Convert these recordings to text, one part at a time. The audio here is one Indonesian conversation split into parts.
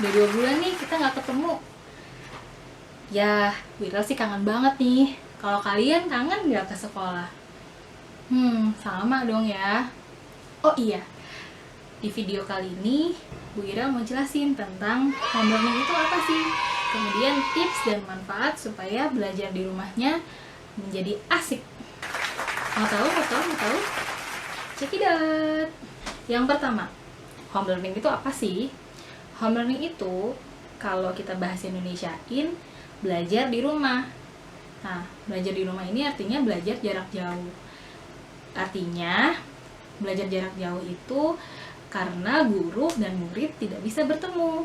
Udah 2 bulan nih kita nggak ketemu. Ya, Wira sih kangen banget nih. Kalau kalian kangen nggak ke sekolah? Sama dong ya. Oh iya, di video kali ini Bu Ira mau jelasin tentang home learning itu apa sih. Kemudian tips dan manfaat supaya belajar di rumahnya menjadi asik. Mau tahu? Check it out. Yang pertama, home learning itu apa sih? Home learning itu kalau kita bahas Indonesiain, belajar di rumah. Nah, belajar di rumah ini artinya belajar jarak jauh. Artinya, belajar jarak jauh itu karena guru dan murid tidak bisa bertemu.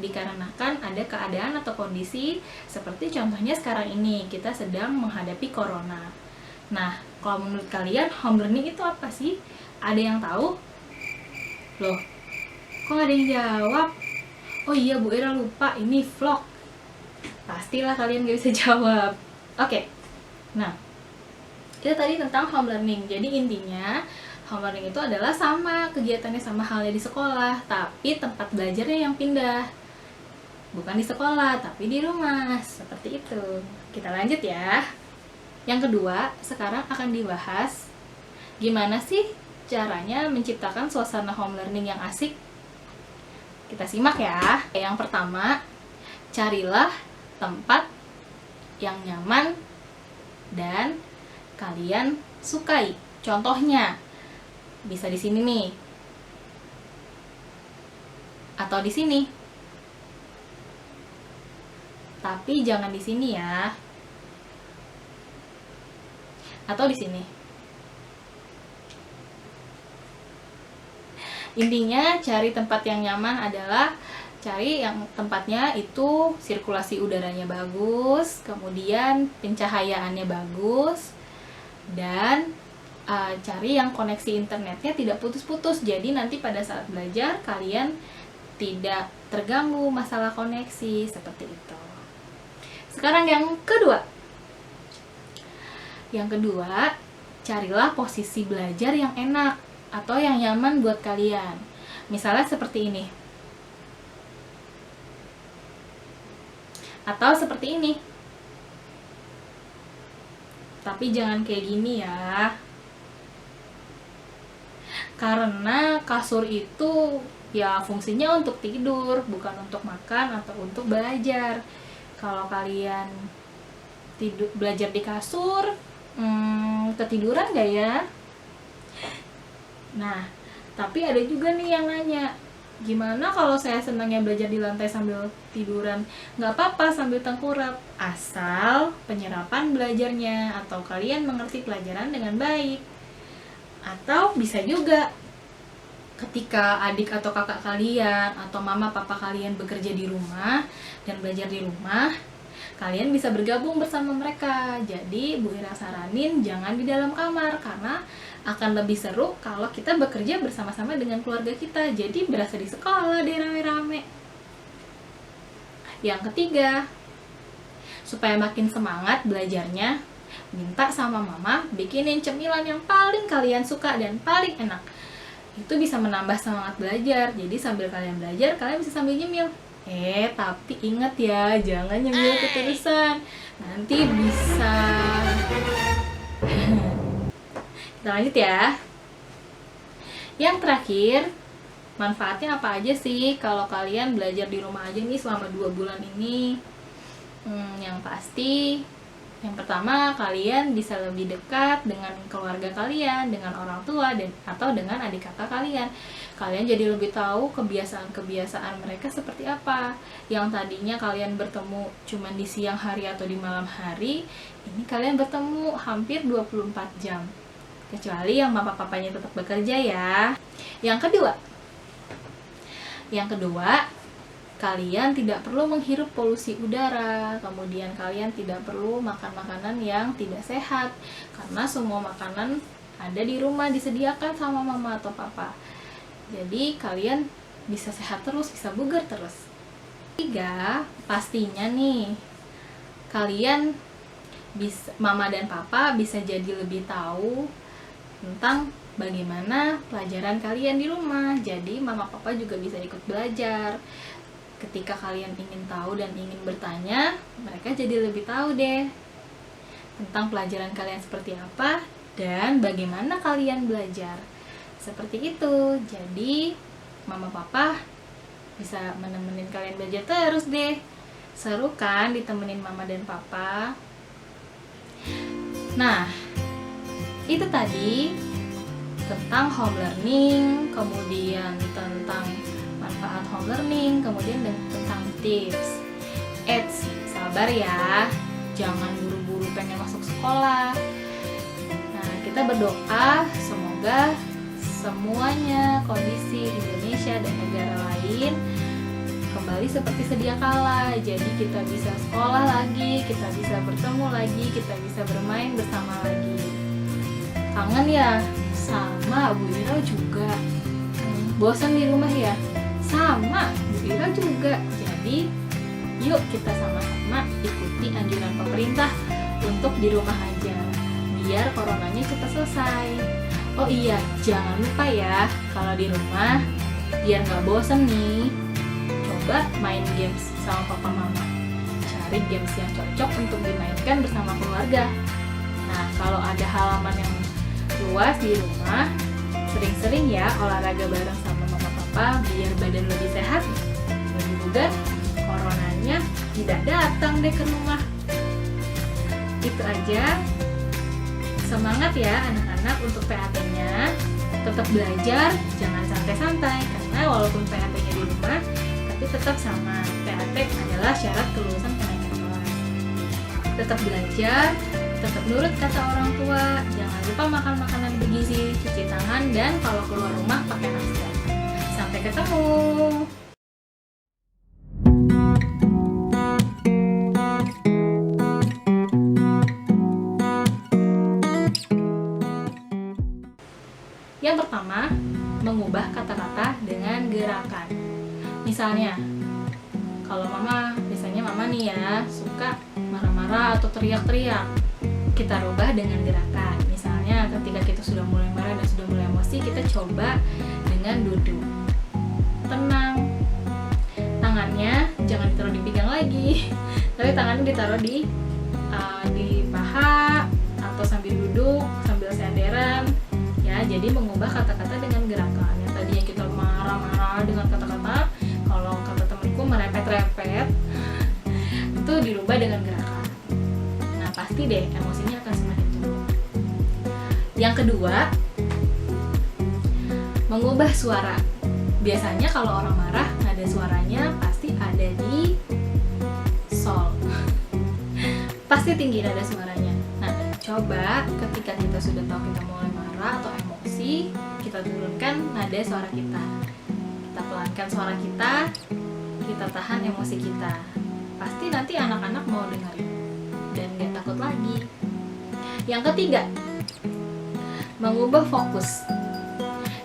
Dikarenakan ada keadaan atau kondisi seperti contohnya sekarang ini, kita sedang menghadapi corona. Nah, kalau menurut kalian home learning itu apa sih? Ada yang tahu? Loh, kok nggak ada yang jawab? Oh iya, Bu Ira lupa, ini vlog. Pastilah kalian gak bisa jawab. Oke. Nah, itu tadi tentang home learning. Jadi intinya home learning itu adalah sama kegiatannya sama halnya di sekolah, tapi tempat belajarnya yang pindah. Bukan di sekolah, tapi di rumah. Seperti itu. Kita lanjut ya. Yang kedua, sekarang akan dibahas gimana sih caranya menciptakan suasana home learning yang asik. Kita simak ya. Yang pertama, carilah tempat yang nyaman dan kalian sukai. Contohnya bisa di sini nih, atau di sini. Tapi jangan di sini ya. Atau di sini. Intinya cari tempat yang nyaman adalah cari yang tempatnya itu sirkulasi udaranya bagus, kemudian pencahayaannya bagus, dan cari yang koneksi internetnya tidak putus-putus. Jadi nanti pada saat belajar kalian tidak terganggu masalah koneksi, seperti itu. Sekarang yang kedua. Yang kedua, carilah posisi belajar yang enak atau yang nyaman buat kalian. Misalnya seperti ini. Atau seperti ini. Tapi jangan kayak gini ya. Karena kasur itu ya fungsinya untuk tidur, bukan untuk makan atau untuk belajar. Kalau kalian belajar di kasur, ketiduran gak ya? Nah, tapi ada juga nih yang nanya, gimana kalau saya senangnya belajar di lantai sambil tiduran? Nggak apa-apa sambil tengkurap, asal penyerapan belajarnya atau kalian mengerti pelajaran dengan baik. Atau bisa juga ketika adik atau kakak kalian atau mama papa kalian bekerja di rumah dan belajar di rumah, kalian bisa bergabung bersama mereka. Jadi Bu Ira saranin jangan di dalam kamar, karena akan lebih seru kalau kita bekerja bersama-sama dengan keluarga kita. Jadi berasa di sekolah deh rame-rame. Yang ketiga, supaya makin semangat belajarnya, minta sama mama bikinin cemilan yang paling kalian suka dan paling enak. Itu bisa menambah semangat belajar. Jadi sambil kalian belajar, kalian bisa sambil nyemil. Tapi ingat ya, jangan nyemil keterusan. Nanti bisa. Kita lanjut ya. Yang terakhir, manfaatnya apa aja sih kalau kalian belajar di rumah aja nih selama 2 bulan ini? Yang pasti, yang pertama, kalian bisa lebih dekat dengan keluarga kalian, dengan orang tua, atau dengan adik kakak kalian. Kalian jadi lebih tahu kebiasaan-kebiasaan mereka seperti apa. Yang tadinya kalian bertemu cuma di siang hari atau di malam hari, ini kalian bertemu hampir 24 jam. Kecuali yang mama-papanya tetap bekerja ya. Yang kedua, kalian tidak perlu menghirup polusi udara, kemudian kalian tidak perlu makan makanan yang tidak sehat, karena semua makanan ada di rumah disediakan sama mama atau papa. Jadi kalian bisa sehat terus, bisa bugar terus. Ketiga, pastinya nih kalian mama dan papa bisa jadi lebih tahu tentang bagaimana pelajaran kalian di rumah. Jadi mama papa juga bisa ikut belajar. Ketika kalian ingin tahu dan ingin bertanya, mereka jadi lebih tahu deh tentang pelajaran kalian seperti apa dan bagaimana kalian belajar. Seperti itu. Jadi, mama papa bisa menemenin kalian belajar terus deh. Seru kan ditemenin mama dan papa? Nah, itu tadi tentang home learning, kemudian tentang manfaat home learning, kemudian tentang tips. Sabar ya, jangan buru-buru pengen masuk sekolah. Nah, kita berdoa semoga semuanya kondisi Indonesia dan negara lain kembali seperti sedia kala. Jadi kita bisa sekolah lagi, kita bisa bertemu lagi, kita bisa bermain bersama lagi. Kangen ya? Sama, Bu Ira juga. Bosan di rumah ya? Sama, Bu Ira juga. Jadi, yuk kita sama-sama ikuti anjuran pemerintah untuk di rumah aja, biar coronanya cepat selesai. Oh iya, jangan lupa ya, kalau di rumah, biar nggak bosan nih, coba main games sama papa mama. Cari games yang cocok untuk dimainkan bersama keluarga. Nah, kalau ada halaman yang luas di rumah, sering-sering ya olahraga bareng sama mama papa biar badan lebih sehat, lebih bugar, coronanya tidak datang deh ke rumah. Itu aja. Semangat ya anak-anak untuk PAT-nya. Tetap belajar, jangan santai-santai, karena walaupun PAT-nya di rumah, tapi tetap sama. PAT adalah syarat kelulusan kenaikan kelas. Tetap belajar, tetap nurut kata orang tua, jangan lupa makan makanan bergizi, cuci tangan, dan kalau keluar rumah pakai masker. Sampai ketemu. Yang pertama, mengubah kata-kata dengan gerakan. Misalnya, kalau misalnya mama nih ya, suka marah-marah atau teriak-teriak, kita rubah dengan gerakan. Misalnya ketika kita sudah mulai marah dan sudah mulai emosi, kita coba dengan duduk tenang. Tangannya jangan ditaruh di pinggang lagi, tapi tangannya ditaruh di paha atau sambil duduk, sambil senderan. Ya, jadi mengubah kata-kata dengan gerakan. Yang tadinya kita marah-marah dengan kata-kata, kalau kata temanku merepet-repet, itu dirubah dengan gerakan. Nah, pasti deh emosinya akan semakin turun. Yang kedua, mengubah suara. Biasanya kalau orang marah, nada suaranya pasti ada di sol. Pasti tinggi nada suaranya. Nah, coba ketika kita sudah tahu kita mulai marah atau emosi, kita turunkan nada suara kita. Kita pelankan suara kita tahan emosi kita. Pasti nanti anak-anak mau dengerin dan gak takut lagi. Yang ketiga, mengubah fokus.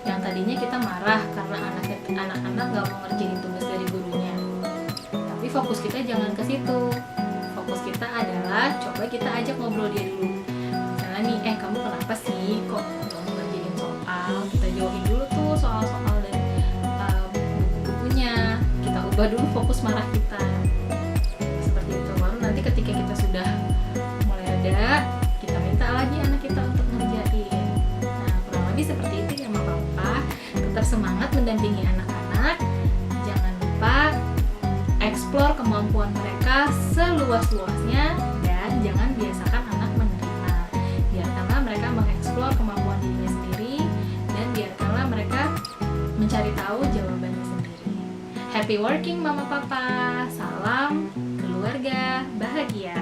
Yang tadinya kita marah karena anak-anak gak mau ngerjain tugas dari gurunya, tapi fokus kita jangan ke situ. Fokus kita adalah coba kita ajak ngobrol dia dulu. Misalnya nih, kamu kenapa sih kok gak mau ngerjain soal? Kita jauhin dulu tuh soal-soal dan buku-bukunya. Kita ubah dulu fokus marah kita. Seperti itu. Baru nanti ketika kita sudah mulai reda, kita minta lagi anak kita untuk ngerjain. Nah, kurang lebih seperti itu ya Mama Papa. Tetap semangat mendampingi anak-anak. Jangan lupa eksplor kemampuan mereka seluas-luasnya dan jangan biasakan anak menerima. Biarkanlah mereka mengeksplor kemampuan dirinya sendiri dan biarkanlah mereka mencari tahu jawabannya sendiri. Happy working Mama Papa. Salam keluarga bahagia.